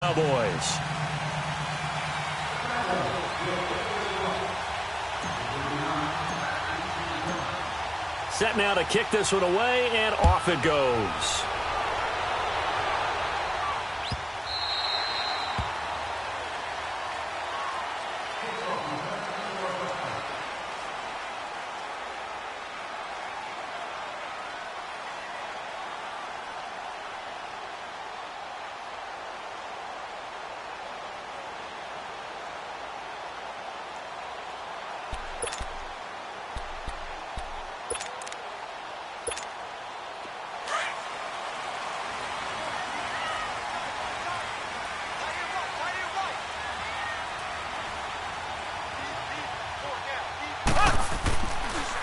Cowboys. Set now to kick this one away, and off it goes.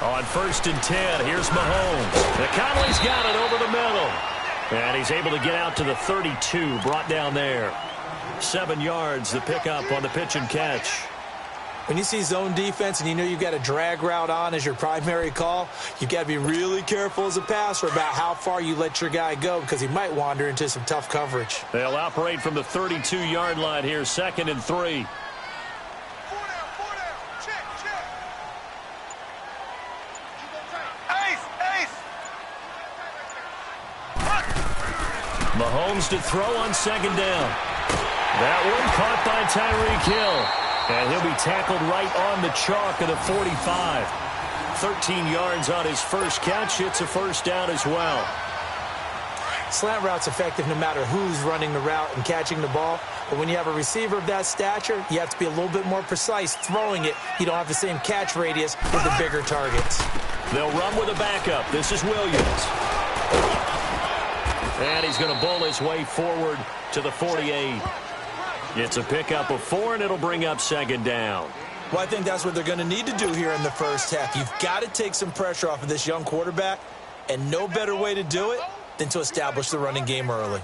On 1st and 10, here's Mahomes. Conley's got it over the middle. And he's able to get out to the 32, brought down there. 7 yards, the pickup on the pitch and catch. When you see zone defense and you know you've got a drag route on as your primary call, you've got to be really careful as a passer about how far you let your guy go because he might wander into some tough coverage. They'll operate from the 32-yard line here, 2nd and 3. Mahomes to throw on 2nd down. That one caught by Tyreek Hill. And he'll be tackled right on the chalk of the 45. 13 yards on his first catch. It's a 1st down as well. Slant route's effective no matter who's running the route and catching the ball. But when you have a receiver of that stature, you have to be a little bit more precise throwing it. You don't have the same catch radius with the bigger targets. They'll run with a backup. This is Williams. And he's going to bowl his way forward to the 48. It's a pickup of 4, and it'll bring up 2nd down. Well, I think that's what they're going to need to do here in the first half. You've got to take some pressure off of this young quarterback, and no better way to do it than to establish the running game early.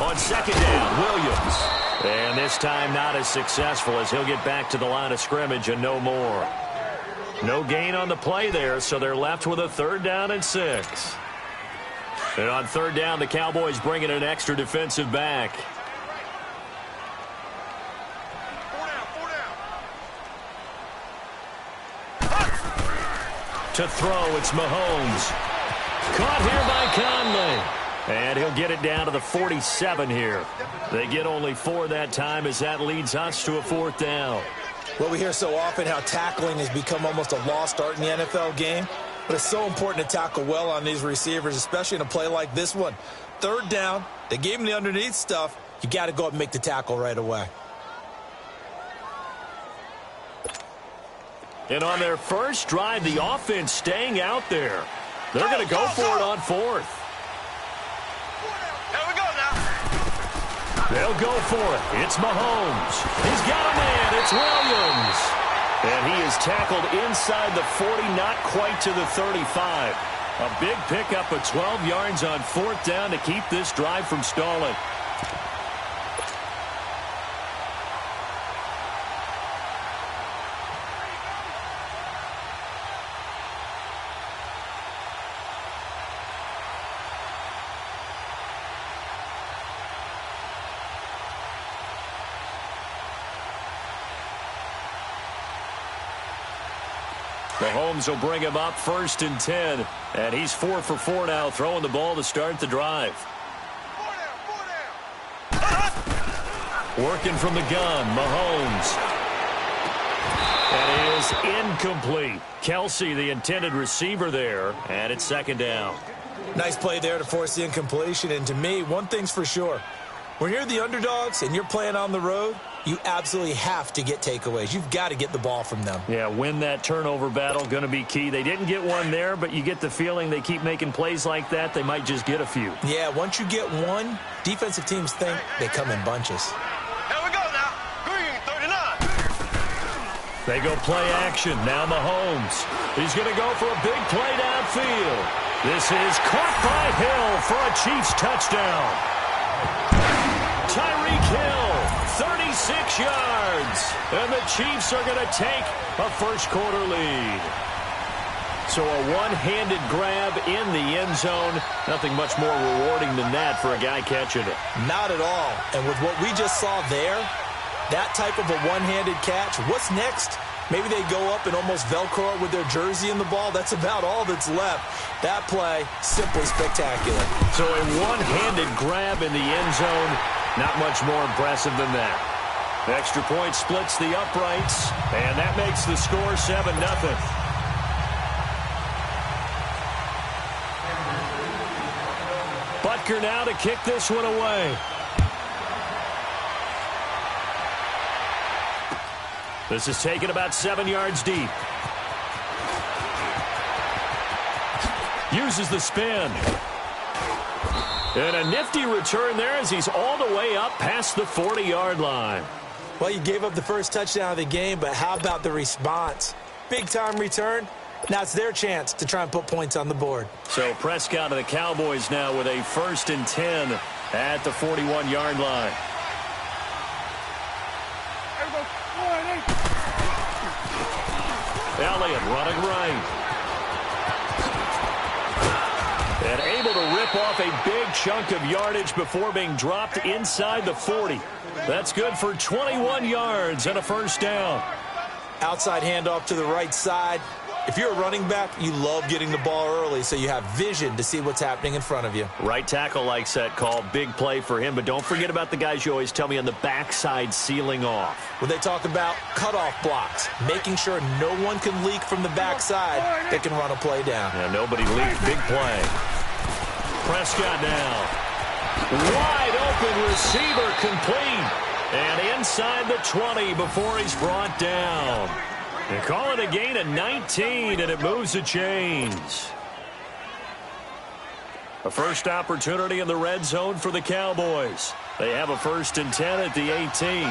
On 2nd down, Williams. And this time not as successful as he'll get back to the line of scrimmage and no more. No gain on the play there, so they're left with a 3rd down and 6. And on 3rd down, the Cowboys bring in an extra defensive back. To throw, it's Mahomes. Caught here by Conley. And he'll get it down to the 47 here. They get only 4 that time as that leads us to a 4th down. Well, we hear so often how tackling has become almost a lost art in the NFL game. But it's so important to tackle well on these receivers, especially in a play like this one. 3rd down, they gave him the underneath stuff. You got to go up and make the tackle right away. And on their first drive, the offense staying out there. They're going to go for it on 4th. They'll go for it. It's Mahomes. He's got a man. It's Williams. And he is tackled inside the 40, not quite to the 35. A big pickup of 12 yards on 4th down to keep this drive from stalling. Mahomes will bring him up 1st and 10. And he's 4 for 4 now, throwing the ball to start the drive. Working from the gun, Mahomes. That is incomplete. Kelsey, the intended receiver there, and it's 2nd down. Nice play there to force the incompletion. And to me, one thing's for sure. When you're the underdogs and you're playing on the road, you absolutely have to get takeaways. You've got to get the ball from them. Yeah, win that turnover battle, going to be key. They didn't get one there, but you get the feeling they keep making plays like that, they might just get a few. Yeah, once you get one, defensive teams think they come in bunches. Here we go now. Green, 39. They go play action. Now Mahomes. He's going to go for a big play downfield. This is caught by Hill for a Chiefs touchdown. Tyreek Hill, 36 yards. And the Chiefs are going to take a first-quarter lead. So a one-handed grab in the end zone. Nothing much more rewarding than that for a guy catching it. Not at all. And with what we just saw there, that type of a one-handed catch, what's next? Maybe they go up and almost Velcro it with their jersey in the ball. That's about all that's left. That play, simply spectacular. So a one-handed grab in the end zone, not much more impressive than that. The extra point splits the uprights, and that makes the score 7-0. Butker now to kick this one away. This is taken about 7 yards deep. Uses the spin. And a nifty return there as he's all the way up past the 40-yard line. Well, you gave up the first touchdown of the game, but how about the response? Big-time return. Now it's their chance to try and put points on the board. So Prescott of the Cowboys now with a 1st and 10 at the 41-yard line. Elliott running right. And able to rip off a big chunk of yardage before being dropped inside the 40. That's good for 21 yards and a first down. Outside handoff to the right side. If you're a running back, you love getting the ball early so you have vision to see what's happening in front of you. Right tackle likes that call. Big play for him. But don't forget about the guys you always tell me on the backside sealing off. When they talk about cutoff blocks, making sure no one can leak from the backside, they can run a play down. Yeah, nobody leaked. Big play. Prescott now. Wide open receiver complete. And inside the 20 before he's brought down. They call it a gain of 19, and it moves the chains. A first opportunity in the red zone for the Cowboys. They have a 1st and 10 at the 18.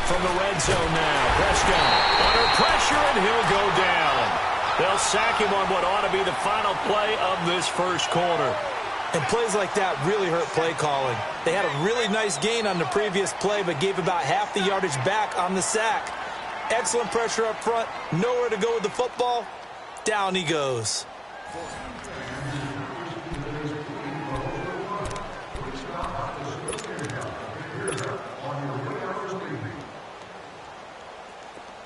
From the red zone now, Prescott under pressure, and he'll go down. They'll sack him on what ought to be the final play of this first quarter. And plays like that really hurt play calling. They had a really nice gain on the previous play, but gave about half the yardage back on the sack. Excellent pressure up front. Nowhere to go with the football. Down he goes.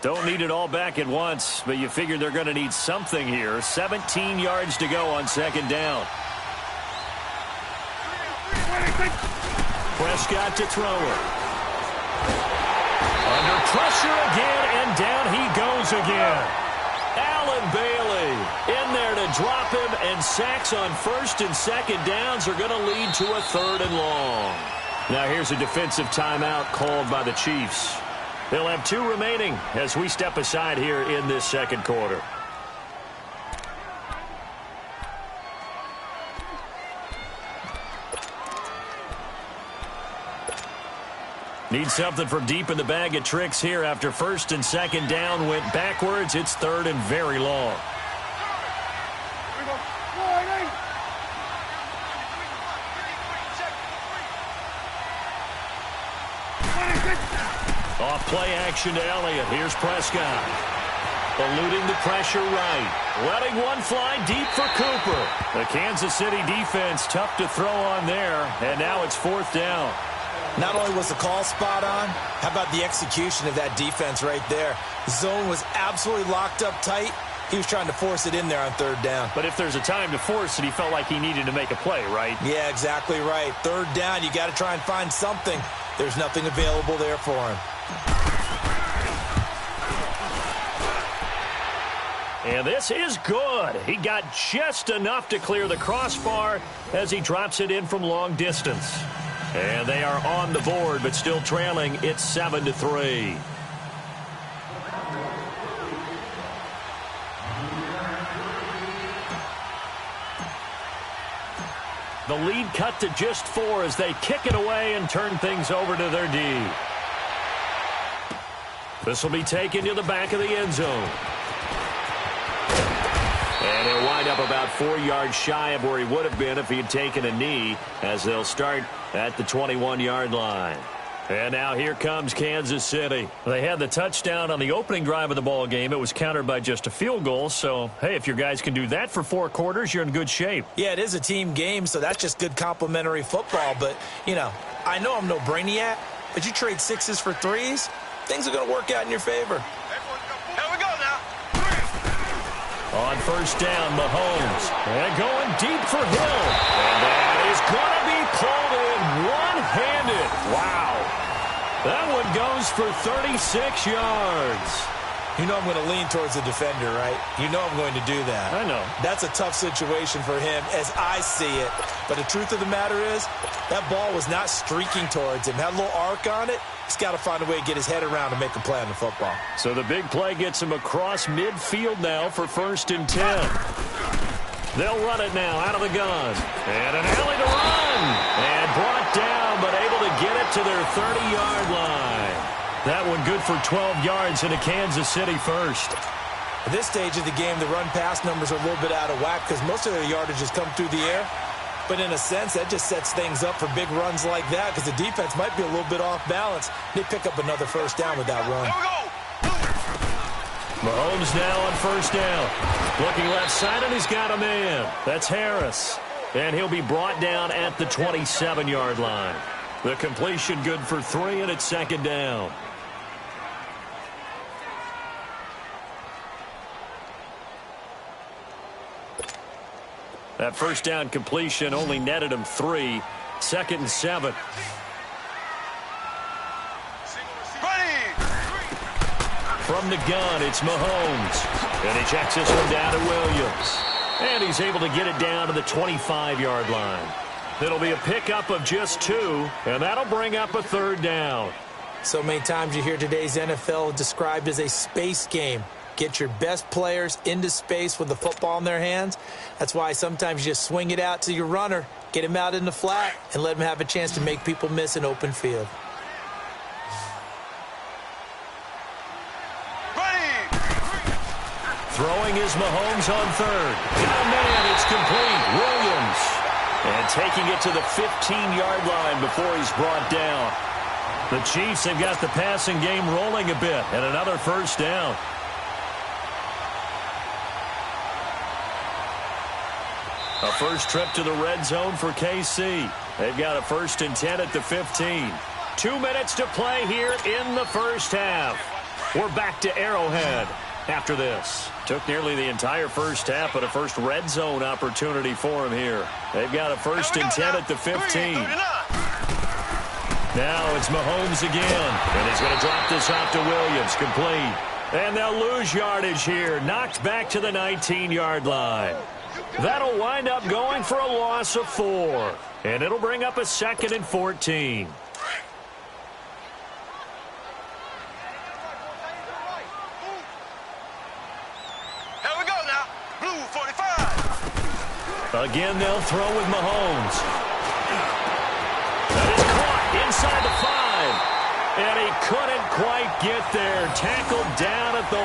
Don't need it all back at once, but you figure they're going to need something here. 17 yards to go on 2nd down. Prescott to throw it. Under pressure again, and down he goes again. Allen Bailey in there to drop him, and sacks on 1st and 2nd downs are going to lead to a 3rd and long. Now here's a defensive timeout called by the Chiefs. They'll have 2 remaining as we step aside here in this 2nd quarter. Need something from deep in the bag of tricks here after 1st and 2nd down went backwards. It's 3rd and very long. Off play action to Elliott. Here's Prescott. Eluding the pressure right. Letting one fly deep for Cooper. The Kansas City defense tough to throw on there. And now it's 4th down. Not only was the call spot on, how about the execution of that defense right there? The zone was absolutely locked up tight. He was trying to force it in there on 3rd down. But if there's a time to force it, he felt like he needed to make a play, right? Yeah, exactly right. 3rd down, you got to try and find something. There's nothing available there for him. And this is good. He got just enough to clear the crossbar as he drops it in from long distance. And they are on the board, but still trailing. It's 7-3. The lead cut to just 4 as they kick it away and turn things over to their D. This will be taken to the back of the end zone. And he'll wind up about 4 yards shy of where he would have been if he had taken a knee, as they'll start at the 21-yard line. And now here comes Kansas City. They had the touchdown on the opening drive of the ball game. It was countered by just a field goal. So, hey, if your guys can do that for 4 quarters, you're in good shape. Yeah, it is a team game, so that's just good complimentary football. But, you know, I know I'm no brainiac, but you trade 6s for 3s, things are going to work out in your favor. Here we go now. On first down, Mahomes. And going deep for Hill. And that is going to be pulled in one-handed. Wow. That one goes for 36 yards. You know I'm going to lean towards the defender, right? You know I'm going to do that. I know. That's a tough situation for him as I see it. But the truth of the matter is, that ball was not streaking towards him. Had a little arc on it. He's got to find a way to get his head around and make a play on the football. So the big play gets him across midfield now for 1st and 10. They'll run it now out of the gun. And an alley to run. And brought down, but able to get it to their 30-yard line. That one good for 12 yards into Kansas City first. At this stage of the game, the run-pass numbers are a little bit out of whack because most of their yardage has come through the air. But in a sense, that just sets things up for big runs like that because the defense might be a little bit off balance. They pick up another first down with that run. Here we go. Mahomes now on first down. Looking left side, and he's got a man. That's Harris. And he'll be brought down at the 27-yard line. The completion good for 3, and it's 2nd down. That first down completion only netted him 3. 2nd and 7. From the gun, it's Mahomes. And he checks this one down to Williams. And he's able to get it down to the 25-yard line. It'll be a pickup of just 2, and that'll bring up a 3rd down. So many times you hear today's NFL described as a space game. Get your best players into space with the football in their hands. That's why sometimes you just swing it out to your runner, get him out in the flat, and let him have a chance to make people miss an open field. Throwing is Mahomes on 3rd. Got a man, it's complete. Williams. And taking it to the 15-yard line before he's brought down. The Chiefs have got the passing game rolling a bit, and another first down. A first trip to the red zone for KC. They've got a 1st and 10 at the 15. 2 minutes to play here in the first half. We're back to Arrowhead after this. Took nearly the entire first half, but a first red zone opportunity for him here. They've got a 1st and 10 at the 15. Now it's Mahomes again, and he's going to drop this off to Williams, complete. And they'll lose yardage here, knocked back to the 19-yard line. That'll wind up going for a loss of 4, and it'll bring up a 2nd and 14. Again, they'll throw with Mahomes. That is caught inside the 5. And he couldn't quite get there. Tackled down at the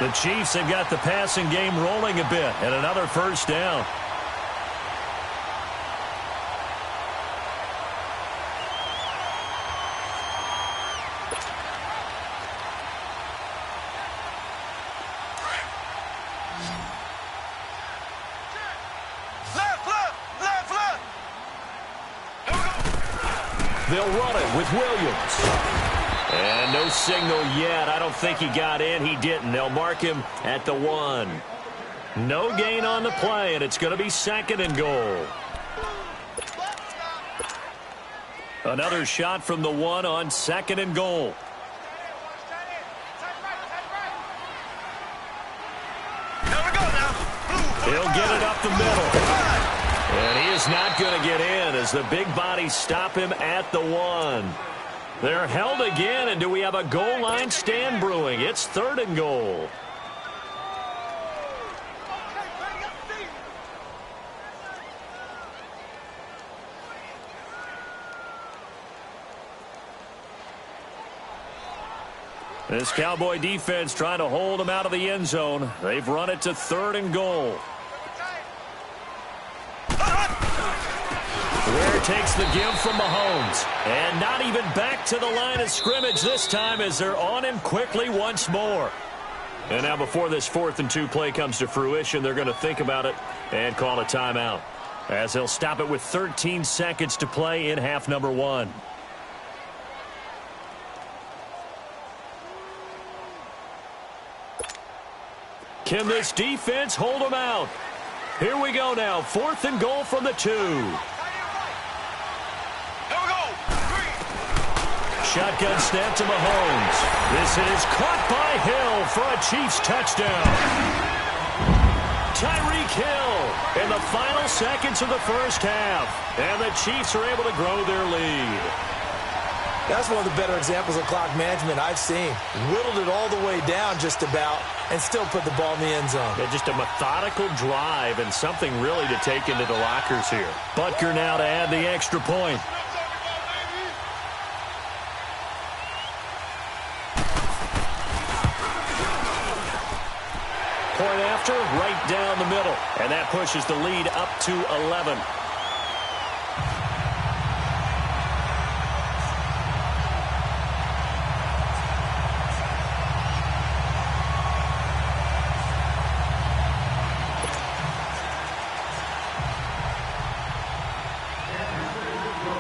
1. The Chiefs have got the passing game rolling a bit. And another first down. They'll run it with Williams. And no signal yet. I don't think he got in. He didn't. They'll mark him at the 1. No gain on the play, and it's going to be 2nd and goal. Another shot from the 1 on 2nd and goal. He'll get it up the middle. And he is not going to get in as the big bodies stop him at the 1. They're held again, and do we have a goal line stand brewing? It's 3rd and goal. This Cowboy defense trying to hold them out of the end zone. They've run it to 3rd and goal. Ware takes the give from Mahomes. And not even back to the line of scrimmage this time as they're on him quickly once more. And now before this 4th and 2 play comes to fruition, they're going to think about it and call a timeout, as they'll stop it with 13 seconds to play in half number 1. Can this defense hold them out? Here we go now. 4th and goal from the 2. Shotgun snap to Mahomes. This is caught by Hill for a Chiefs touchdown. Tyreek Hill in the final seconds of the first half. And the Chiefs are able to grow their lead. That's one of the better examples of clock management I've seen. Whittled it all the way down just about and still put the ball in the end zone. Yeah, just a methodical drive and something really to take into the lockers here. Butker now to add the extra point. Point after, right down the middle. And that pushes the lead up to 11.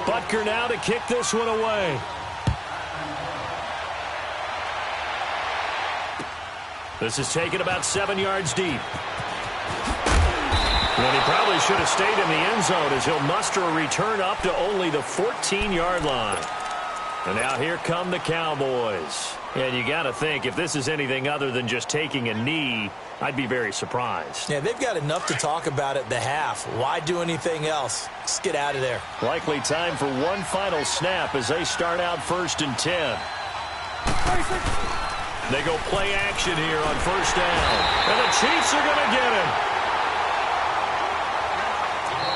Butker now to kick this one away. This is taken about 7 yards deep. And he probably should have stayed in the end zone as he'll muster a return up to only the 14-yard line. And now here come the Cowboys. And you got to think, if this is anything other than just taking a knee, I'd be very surprised. Yeah, they've got enough to talk about at the half. Why do anything else? Just get out of there. Likely time for one final snap as they start out 1st and 10. They go play action here on 1st down. And the Chiefs are going to get him.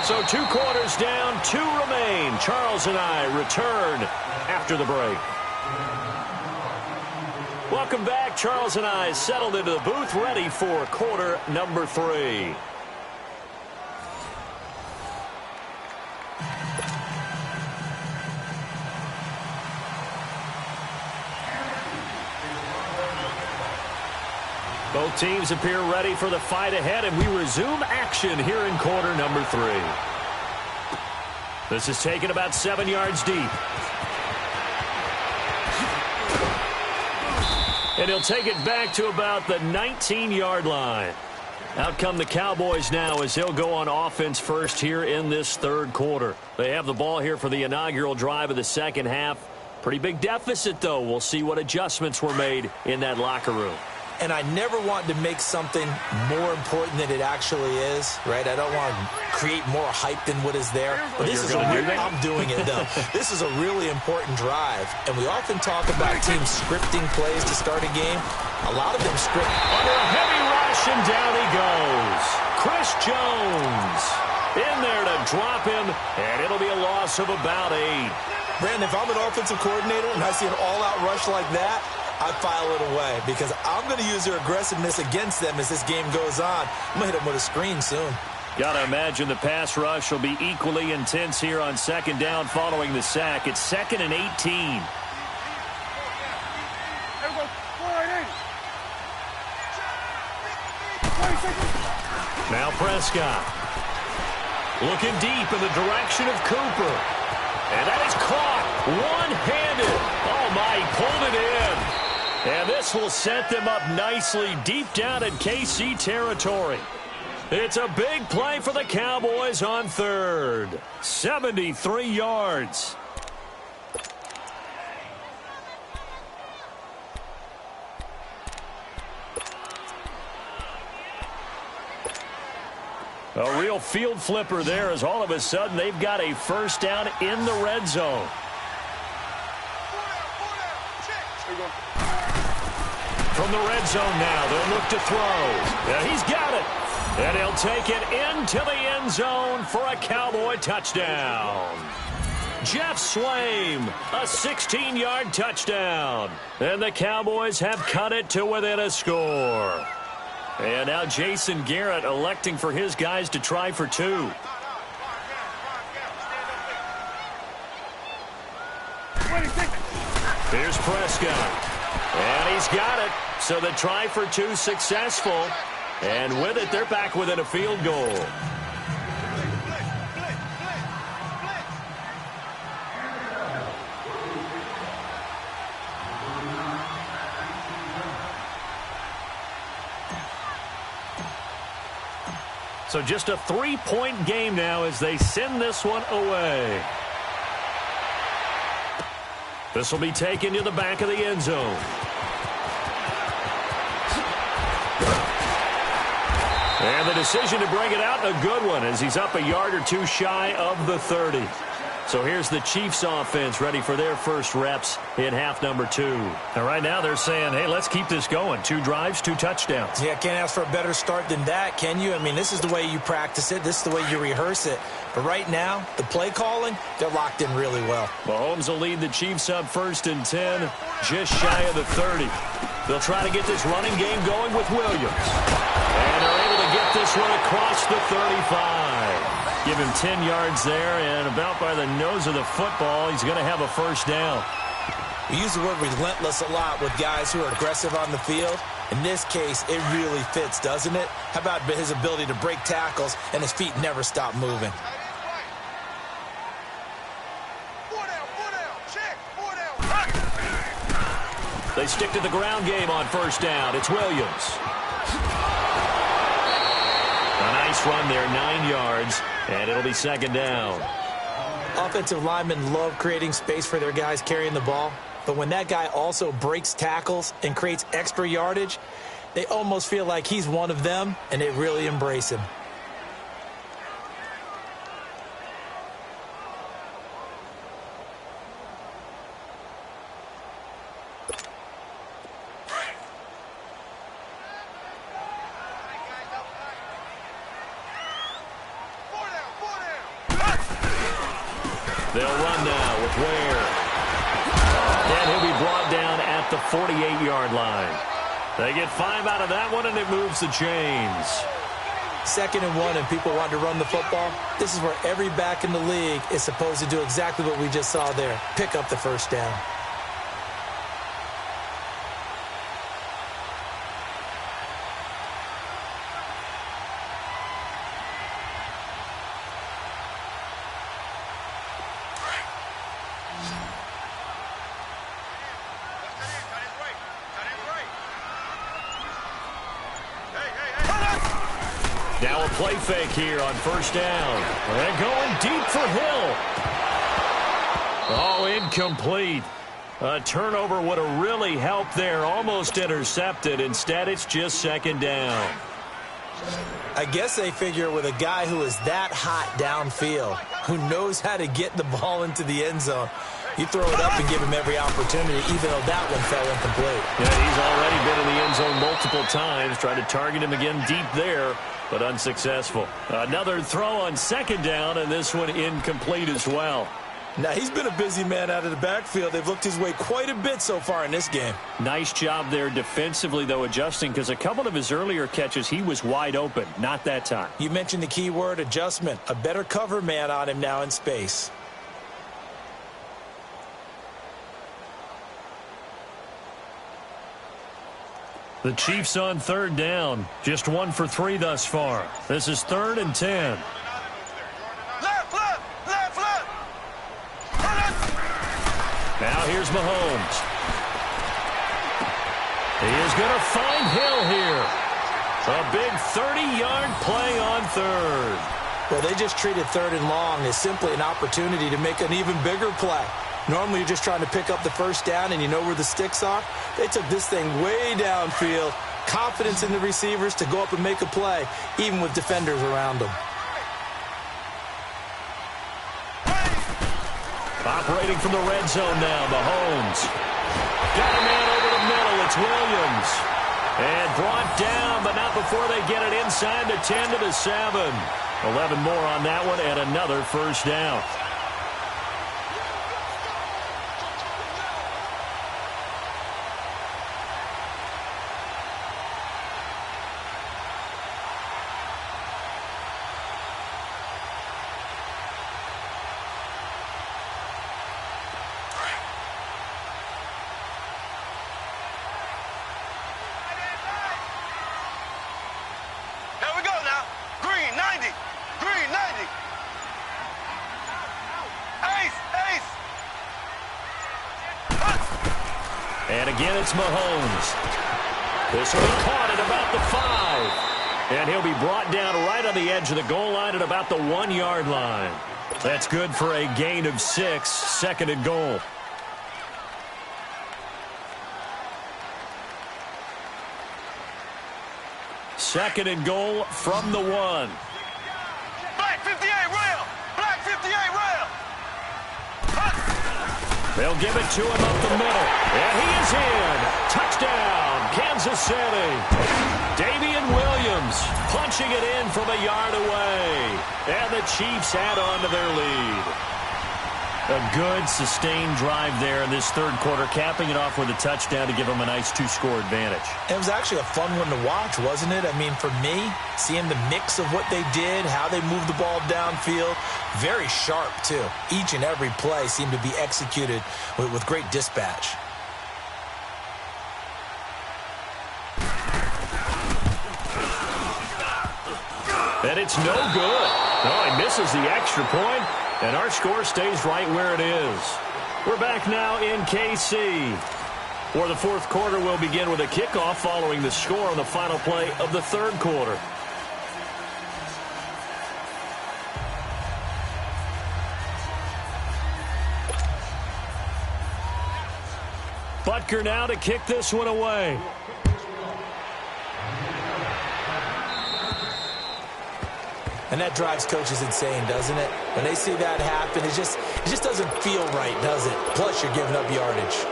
So 2 quarters down, 2 remain. Charles and I return after the break. Welcome back. Charles and I settled into the booth, ready for quarter number 3. Both teams appear ready for the fight ahead, and we resume action here in quarter number 3. This is taken about 7 yards deep. And he'll take it back to about the 19-yard line. Out come the Cowboys now as they'll go on offense first here in this 3rd quarter. They have the ball here for the inaugural drive of the second half. Pretty big deficit, though. We'll see what adjustments were made in that locker room. And I never want to make something more important than it actually is, right? I don't want to create more hype than what is there. But this is I'm doing it, though. This is a really important drive. And we often talk about teams scripting plays to start a game. A lot of them script. Under a heavy rush, and down he goes. Chris Jones in there to drop him, and it'll be a loss of about 8. Brandon, if I'm an offensive coordinator and I see an all-out rush like that, I file it away because I'm going to use their aggressiveness against them as this game goes on. I'm going to hit them with a screen soon. Got to imagine the pass rush will be equally intense here on 2nd down following the sack. It's 2nd and 18. Now Prescott. Looking deep in the direction of Cooper. And that is caught one-handed. Oh, my, he pulled it in. And this will set them up nicely deep down in KC territory. It's a big play for the Cowboys on 3rd. 73 yards. A real field flipper there as all of a sudden they've got a 1st down in the red zone. From the red zone now, they'll look to throw. Yeah, he's got it. And he'll take it into the end zone for a Cowboy touchdown. Jeff Swaim, a 16-yard touchdown. And the Cowboys have cut it to within a score. And now Jason Garrett electing for his guys to try for two. Here's Prescott. And he's got it. So the try for two successful. And with it, they're back within a field goal. So just a 3-point game now as they send this one away. This will be taken to the back of the end zone. And the decision to bring it out, a good one, as he's up a yard or two shy of the 30. So here's the Chiefs offense ready for their first reps in half number 2. And right now they're saying, hey, let's keep this going. 2 drives, 2 touchdowns. Yeah, can't ask for a better start than that, can you? I mean, this is the way you practice it. This is the way you rehearse it. But right now, the play calling, they're locked in really well. Mahomes will lead the Chiefs up 1st and 10, just shy of the 30. They'll try to get this running game going with Williams. And they're able to get this one across the 35. Give him 10 yards there, and about by the nose of the football, he's going to have a first down. We use the word relentless a lot with guys who are aggressive on the field. In this case, it really fits, doesn't it? How about his ability to break tackles and his feet never stop moving? They stick to the ground game on first down. It's Williams. A nice run there, 9 yards, and it'll be 2nd down. Offensive linemen love creating space for their guys carrying the ball, but when that guy also breaks tackles and creates extra yardage, they almost feel like he's one of them, and they really embrace him. They'll run now with Ware. And he'll be brought down at the 48-yard line. They get 5 out of that one, and it moves the chains. 2nd and 1, and people want to run the football. This is where every back in the league is supposed to do exactly what we just saw there. Pick up the first down. Now a play fake here on first down. And going deep for Hill. Oh, incomplete. A turnover would have really helped there. Almost intercepted. Instead, it's just 2nd down. I guess they figure with a guy who is that hot downfield, who knows how to get the ball into the end zone, you throw it up and give him every opportunity, even though that one fell incomplete. Yeah, he's already been in the end zone multiple times. Tried to target him again deep there, but unsuccessful. Another throw on 2nd down, and this one incomplete as well. Now, he's been a busy man out of the backfield. They've looked his way quite a bit so far in this game. Nice job there defensively, though, adjusting, because a couple of his earlier catches, he was wide open. Not that time. You mentioned the key word, adjustment. A better cover man on him now in space. The Chiefs on 3rd down. Just 1 for 3 thus far. This is 3rd and 10. Now here's Mahomes. He is going to find Hill here. A big 30-yard play on 3rd. Well, they just treated 3rd and long as simply an opportunity to make an even bigger play. Normally, you're just trying to pick up the first down and you know where the sticks are. They took this thing way downfield. Confidence in the receivers to go up and make a play, even with defenders around them. Operating from the red zone now, Mahomes. Got a man over the middle. It's Williams. And brought down, but not before they get it inside the 10 to the 7. 11 more on that one, and another first down. And again, it's Mahomes. This will be caught at about the 5. And he'll be brought down right on the edge of the goal line at about the 1-yard line. That's good for a gain of 6, second and goal. Second and goal from the 1. Black 58 rail! Black 58 rail! They'll give it to him up the middle. And he is in. Touchdown, Kansas City. Damian Williams punching it in from a yard away. And the Chiefs add on to their lead. A good, sustained drive there in this third quarter, capping it off with a touchdown to give them a nice 2-score advantage. It was actually a fun one to watch, wasn't it? I mean, for me, seeing the mix of what they did, how they moved the ball downfield, very sharp, too. Each and every play seemed to be executed with great dispatch. And it's no good. Oh, he misses the extra point, and our score stays right where it is. We're back now in KC. For the fourth quarter, we'll begin with a kickoff following the score on the final play of the third quarter. Butker now to kick this one away. And that drives coaches insane, doesn't it? When they see that happen, it just doesn't feel right, does it? Plus, you're giving up yardage.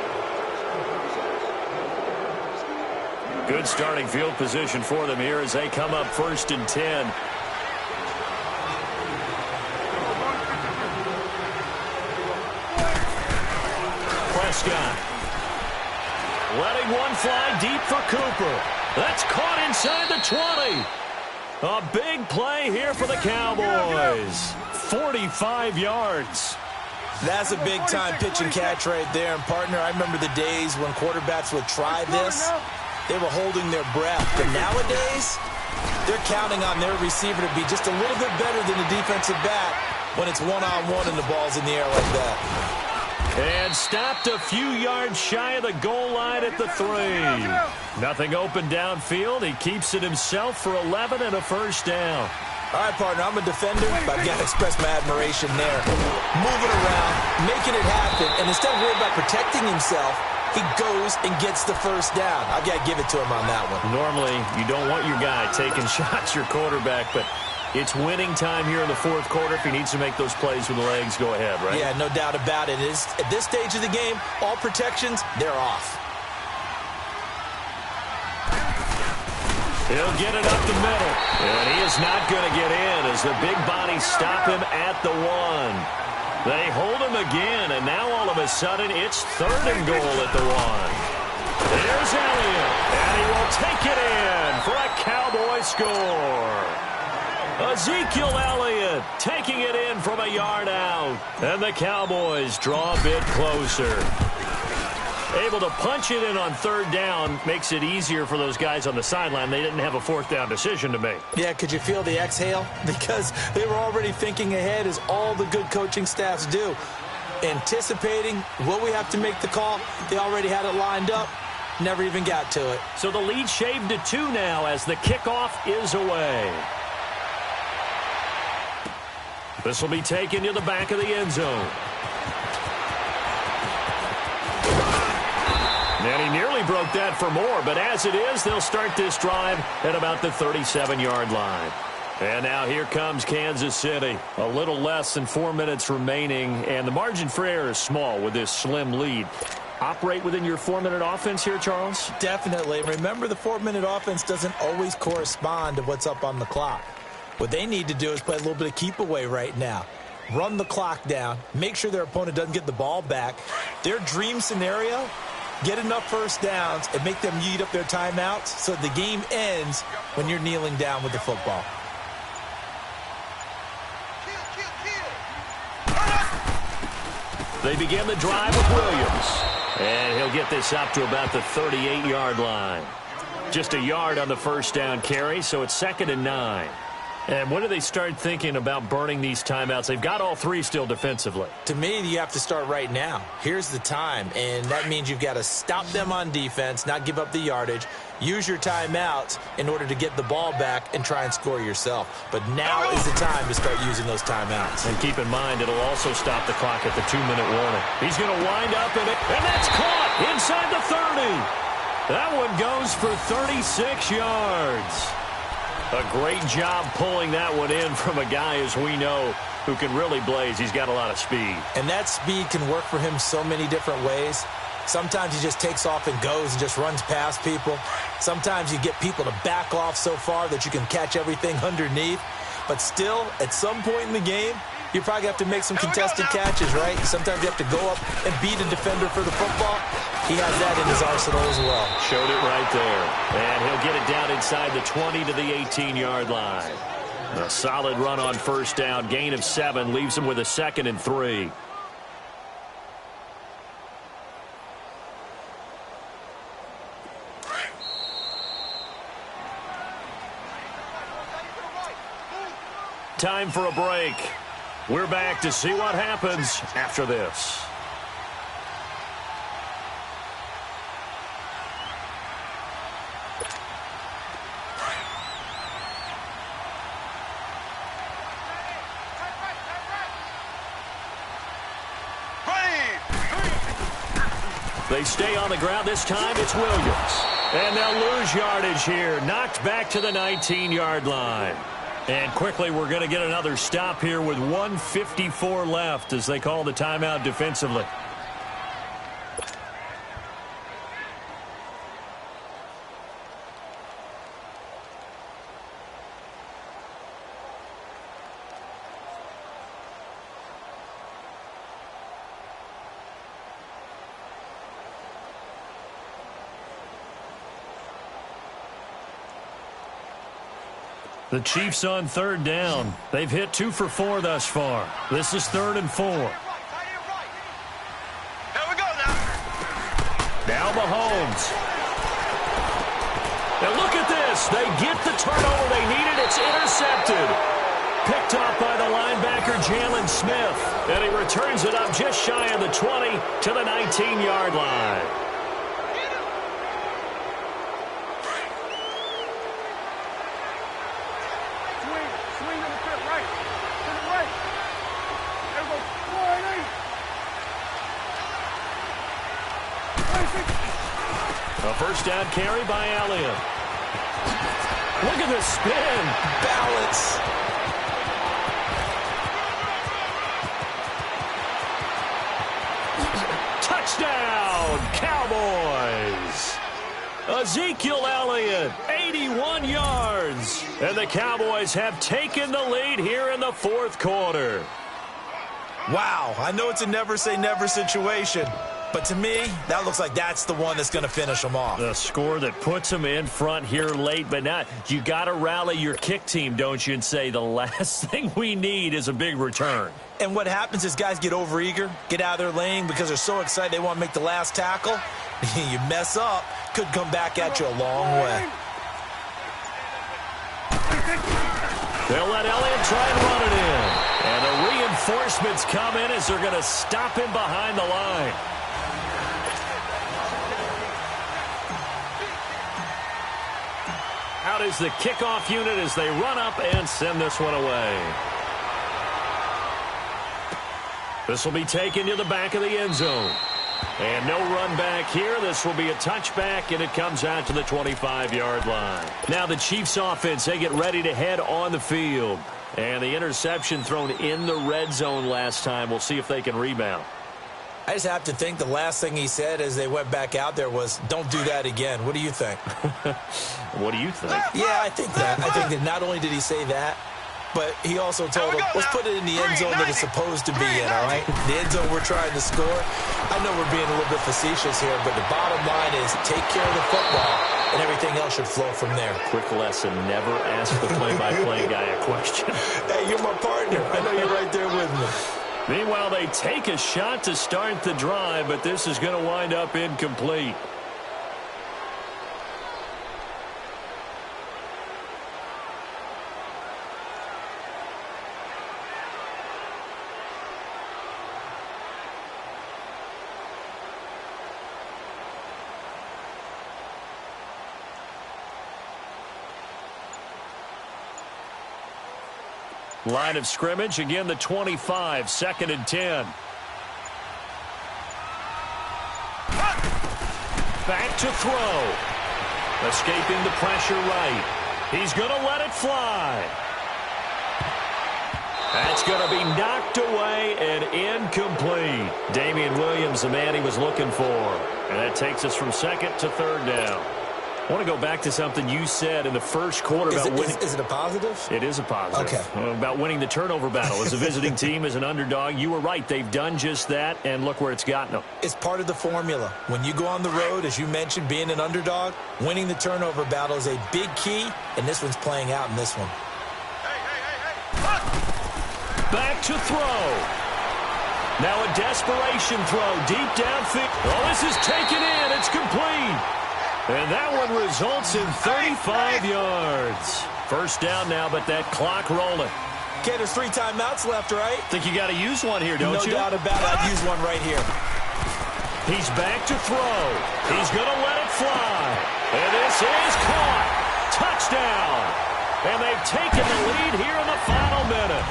Good starting field position for them here as they come up 1st and 10. Prescott. Letting one fly deep for Cooper. That's caught inside the 20. A big play here for the Cowboys. 45 yards. That's a big-time pitch and catch right there. And, partner, I remember the days when quarterbacks would try this. They were holding their breath. But nowadays, they're counting on their receiver to be just a little bit better than the defensive back when it's one-on-one and the ball's in the air like that. And stopped a few yards shy of the goal line at the 3. Nothing open downfield. He keeps it himself for 11 and a first down. All right, partner, I'm a defender, but I've got to express my admiration there. Moving around, making it happen, and instead of worrying about protecting himself, he goes and gets the first down. I've got to give it to him on that one. Normally, you don't want your guy taking shots, your quarterback, but it's winning time here in the fourth quarter. If he needs to make those plays with the legs, go ahead, right? Yeah, no doubt about it. At this stage of the game, all protections, they're off. He'll get it up the middle. And he is not going to get in as the big bodies stop him at the 1. They hold him again, and now all of a sudden it's 3rd and goal at the 1. There's Elliott, and he will take it in for a Cowboy score. Ezekiel Elliott taking it in from a yard out. And the Cowboys draw a bit closer. Able to punch it in on 3rd down makes it easier for those guys on the sideline. They didn't have a 4th down decision to make. Yeah, could you feel the exhale? Because they were already thinking ahead, as all the good coaching staffs do. Anticipating, will we have to make the call? They already had it lined up. Never even got to it. So the lead shaved to 2 now as the kickoff is away. This will be taken to the back of the end zone. And he nearly broke that for more, but as it is, they'll start this drive at about the 37-yard line. And now here comes Kansas City. A little less than 4 minutes remaining, and the margin for error is small with this slim lead. Operate within your 4-minute offense here, Charles? Definitely. Remember, the 4-minute offense doesn't always correspond to what's up on the clock. What they need to do is play a little bit of keep away right now. Run the clock down. Make sure their opponent doesn't get the ball back. Their dream scenario, get enough first downs and make them eat up their timeouts so the game ends when you're kneeling down with the football. They begin the drive with Williams. And he'll get this up to about the 38-yard line. Just a yard on the first down carry, so it's 2nd and 9. And when do they start thinking about burning these timeouts? They've got all three still defensively. To me, you have to start right now. Here's the time, and that means you've got to stop them on defense, not give up the yardage, use your timeouts in order to get the ball back and try and score yourself. But now is the time to start using those timeouts. And keep in mind, it'll also stop the clock at the 2-minute warning. He's going to wind up in it, and that's caught inside the 30. That one goes for 36 yards. A great job pulling that one in from a guy, as we know, who can really blaze. He's got a lot of speed. And that speed can work for him so many different ways. Sometimes he just takes off and goes and just runs past people. Sometimes you get people to back off so far that you can catch everything underneath. But still, at some point in the game, you probably have to make some contested catches, right? Sometimes you have to go up and beat a defender for the football. He has that in his arsenal as well. Showed it right there. And he'll get it down inside the 20 to the 18-yard line. A solid run on first down. Gain of 7 leaves him with a 2nd and 3. Time for a break. We're back to see what happens after this. They stay on the ground. This time it's Williams. And they'll lose yardage here. Knocked back to the 19-yard line. And quickly we're going to get another stop here with 1:54 left as they call the timeout defensively. The Chiefs on 3rd down. They've hit 2 for 4 thus far. This is 3rd and 4. Here we go now. Now Mahomes. And look at this. They get the turnover they needed. It's intercepted. Picked off by the linebacker, Jalen Smith. And he returns it up just shy of the 20 to the 19-yard line. A first down carry by Elliott. Look at the spin. Balance. Touchdown, Cowboys. Ezekiel Elliott, 81 yards. And the Cowboys have taken the lead here in the 4th quarter. Wow, I know it's a never-say-never situation. But to me, that looks like that's the one that's going to finish them off. The score that puts them in front here late, but not. You got to rally your kick team, don't you, and say the last thing we need is a big return. And what happens is guys get overeager, get out of their lane because they're so excited they want to make the last tackle. You mess up, could come back at you a long way. They'll let Elliott try and run it in. And the reinforcements come in as they're going to stop him behind the line. Out is the kickoff unit as they run up and send this one away. This will be taken to the back of the end zone. And no run back here. This will be a touchback, and it comes out to the 25-yard line. Now the Chiefs offense, they get ready to head on the field. And the interception thrown in the red zone last time. We'll see if they can rebound. I just have to think the last thing he said as they went back out there was, don't do that again. What do you think? What do you think? Yeah, I think that. I think that not only did he say that, but he also told him, let's put it in the end zone that it's supposed to be in, all right? The end zone we're trying to score. I know we're being a little bit facetious here, but the bottom line is take care of the football, and everything else should flow from there. Quick lesson, never ask the play-by-play guy a question. Hey, you're my partner. I know you're right there with me. Meanwhile, they take a shot to start the drive, but this is going to wind up incomplete. Line of scrimmage, again the 25, 2nd and 10. Back to throw. Escaping the pressure right. He's going to let it fly. That's going to be knocked away and incomplete. Damian Williams, the man he was looking for. And that takes us from 2nd to 3rd down. I want to go back to something you said in the first quarter about winning. Is it a positive? It is a positive. Okay. About winning the turnover battle. As a visiting team, as an underdog, you were right. They've done just that, and look where it's gotten them. It's part of the formula. When you go on the road, as you mentioned, being an underdog, winning the turnover battle is a big key, and this one's playing out in this one. Back to throw. Now a desperation throw deep downfield. Oh, this is taken in. It's complete. And that one results in 35 yards. First down now, but that clock rolling. Okay, there's 3 timeouts left, right? Think you got to use one here, don't you? No doubt about it. I'd use one right here. He's back to throw. He's going to let it fly. And this is caught. Touchdown. And they've taken the lead here in the final minute.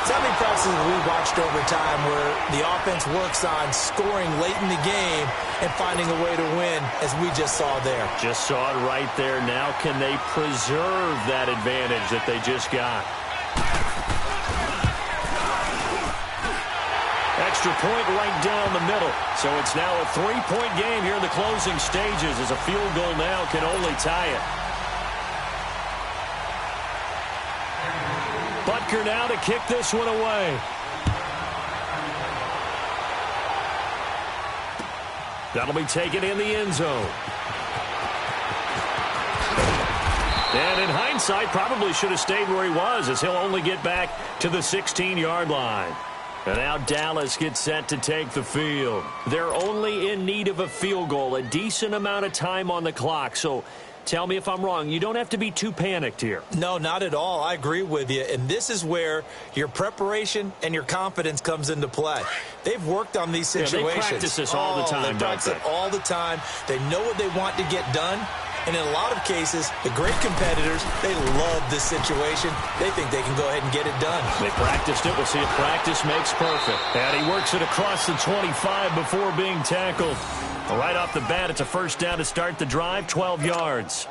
So how many practices have we watched over time where the offense works on scoring late in the game and finding a way to win, as we just saw there? Just saw it right there. Now can they preserve that advantage that they just got? Extra point right down the middle. So it's now a 3-point game here in the closing stages, as a field goal now can only tie it. Butker now to kick this one away. That'll be taken in the end zone. And in hindsight, probably should have stayed where he was, as he'll only get back to the 16-yard line. And now Dallas gets set to take the field. They're only in need of a field goal, a decent amount of time on the clock. So tell me if I'm wrong. You don't have to be too panicked here. No, not at all. I agree with you. And this is where your preparation and your confidence comes into play. They've worked on these situations. Yeah, they practice this all the time, they practice it all the time. They know what they want to get done. And in a lot of cases, the great competitors, they love this situation. They think they can go ahead and get it done. They practiced it. We'll see if practice makes perfect. And he works it across the 25 before being tackled. Right off the bat, it's a first down to start the drive, 12 yards.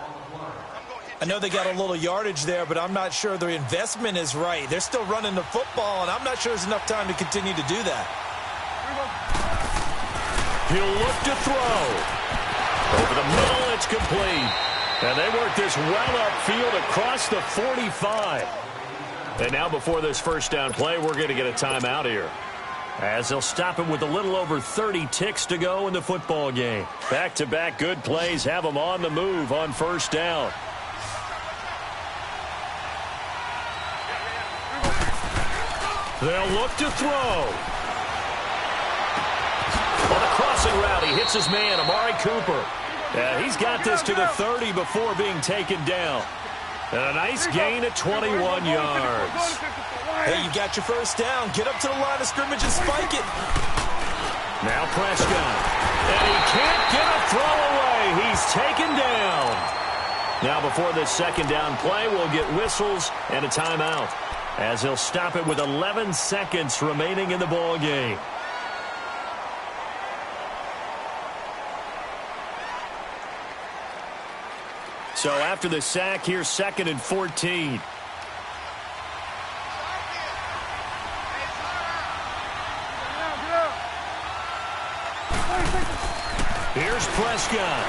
I know they got a little yardage there, but I'm not sure their investment is right. They're still running the football, and I'm not sure there's enough time to continue to do that. He'll look to throw. Over the middle, it's complete. And they work this well upfield across the 45. And now before this first down play, we're going to get a timeout here, as they'll stop him with a little over 30 ticks to go in the football game. Back-to-back good plays have them on the move on first down. They'll look to throw. On a crossing route, he hits his man, Amari Cooper. He's got this to the 30 before being taken down. And a nice gain at 21 yards. Hey, you got your first down. Get up to the line of scrimmage and spike it. Now Prescott. And he can't get a throw away. He's taken down. Now before this second down play, we'll get whistles and a timeout, as he'll stop it with 11 seconds remaining in the ball game. So after the sack, here's 2nd and 14. Here's Prescott.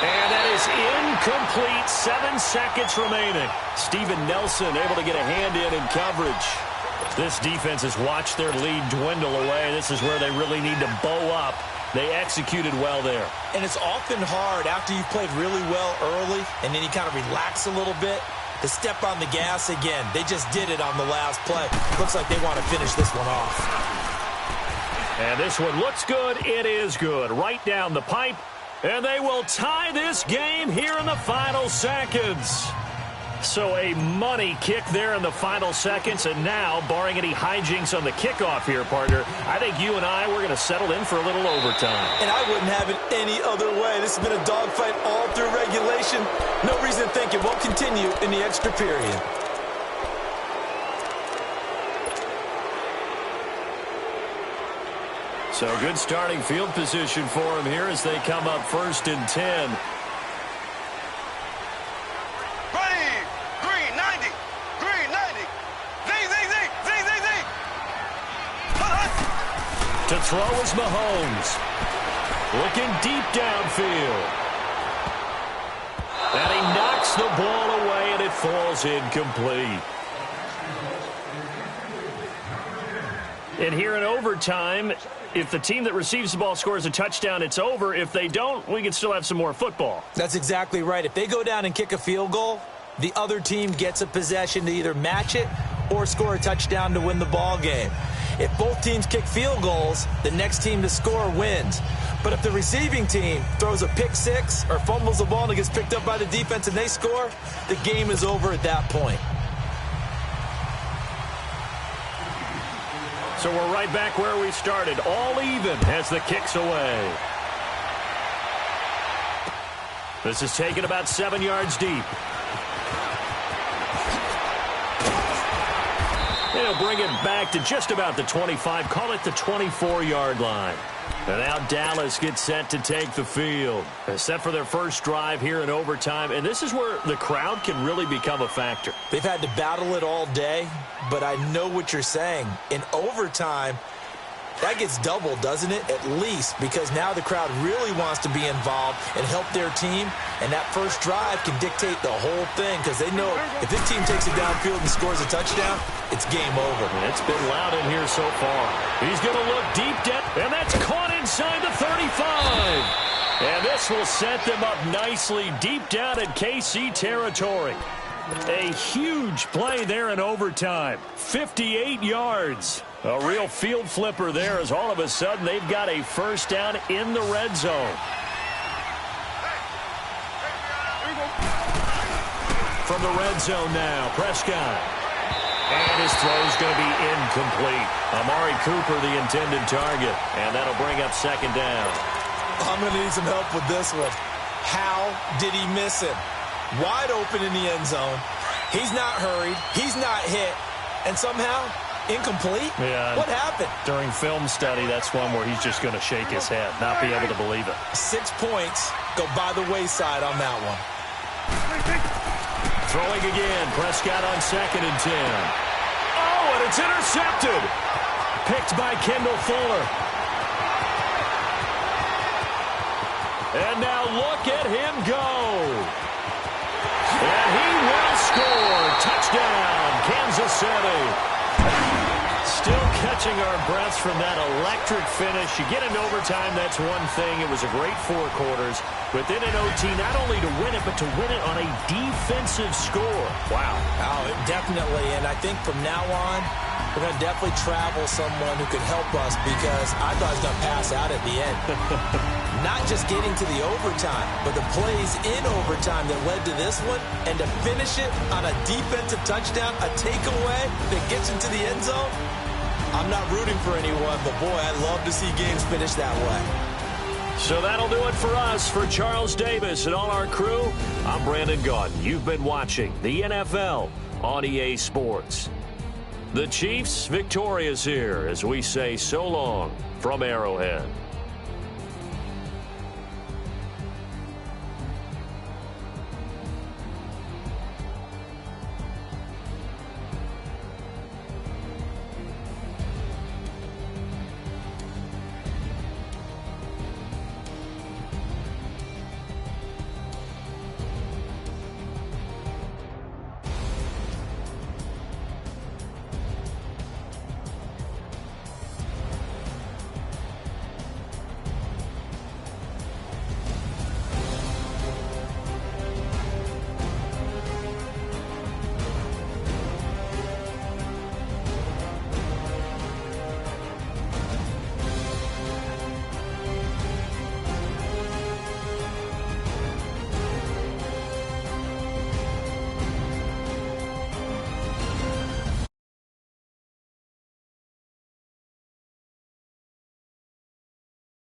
And that is incomplete. 7 seconds remaining. Steven Nelson able to get a hand in coverage. This defense has watched their lead dwindle away. This is where they really need to bow up. They executed well there. And it's often hard after you've played really well early and then you kind of relax a little bit to step on the gas again. They just did it on the last play. Looks like they want to finish this one off. And this one looks good. It is good. Right down the pipe. And they will tie this game here in the final seconds. So a money kick there in the final seconds. And now, barring any hijinks on the kickoff here, partner, I think you and I, we're going to settle in for a little overtime. And I wouldn't have it any other way. This has been a dogfight all through regulation. No reason to think it won't continue in the extra period. So good starting field position for him here as they come up 1st and 10. Ready. Green 90. Green 90. Zing, zing, zing. Zing, zing, zing. To throw is Mahomes. Looking deep downfield. And he knocks the ball away, and it falls incomplete. And here in overtime, if the team that receives the ball scores a touchdown, it's over. If they don't, we can still have some more football. That's exactly right. If they go down and kick a field goal, the other team gets a possession to either match it or score a touchdown to win the ball game. If both teams kick field goals, the next team to score wins. But if the receiving team throws a pick six or fumbles the ball and it gets picked up by the defense and they score, the game is over at that point. So we're right back where we started, all even as the kick's away. This is taken about 7 yards deep. They'll bring it back to just about the 25, call it the 24-yard line. And now Dallas gets set to take the field. They're set for their first drive here in overtime, and this is where the crowd can really become a factor. They've had to battle it all day, but I know what you're saying. In overtime, that gets doubled, doesn't it? At least, because now the crowd really wants to be involved and help their team, and that first drive can dictate the whole thing because they know if this team takes it downfield and scores a touchdown, it's game over. It's been loud in here so far. He's going to look deep down, and that's caught inside the 35. And this will set them up nicely deep down in KC territory. A huge play there in overtime. 58 yards. A real field flipper there as all of a sudden they've got a first down in the red zone. From the red zone now, Prescott. And his throw's going to be incomplete. Amari Cooper, the intended target. And that'll bring up 2nd down. I'm going to need some help with this one. How did he miss him? Wide open in the end zone. He's not hurried. He's not hit. And somehow, incomplete? Yeah. What happened? During film study, that's one where he's just going to shake his head, not be able to believe it. 6 points go by the wayside on that one. Throwing again. Prescott on 2nd and 10. Oh, and it's intercepted. Picked by Kendall Fuller. And now look at him go. And he will score. Touchdown, Kansas City. Still catching our breaths from that electric finish. You get into overtime, that's one thing. It was a great 4 quarters. But then in OT, not only to win it, but to win it on a defensive score. Wow. Oh, definitely. And I think from now on, we're going to definitely travel someone who could help us because I thought I was going to pass out at the end. Not just getting to the overtime, but the plays in overtime that led to this one, and to finish it on a defensive touchdown, a takeaway that gets into the end zone. I'm not rooting for anyone, but boy, I'd love to see games finish that way. So that'll do it for us. For Charles Davis and all our crew, I'm Brandon Gaudin. You've been watching the NFL on EA Sports. The Chiefs victorious here as we say so long from Arrowhead.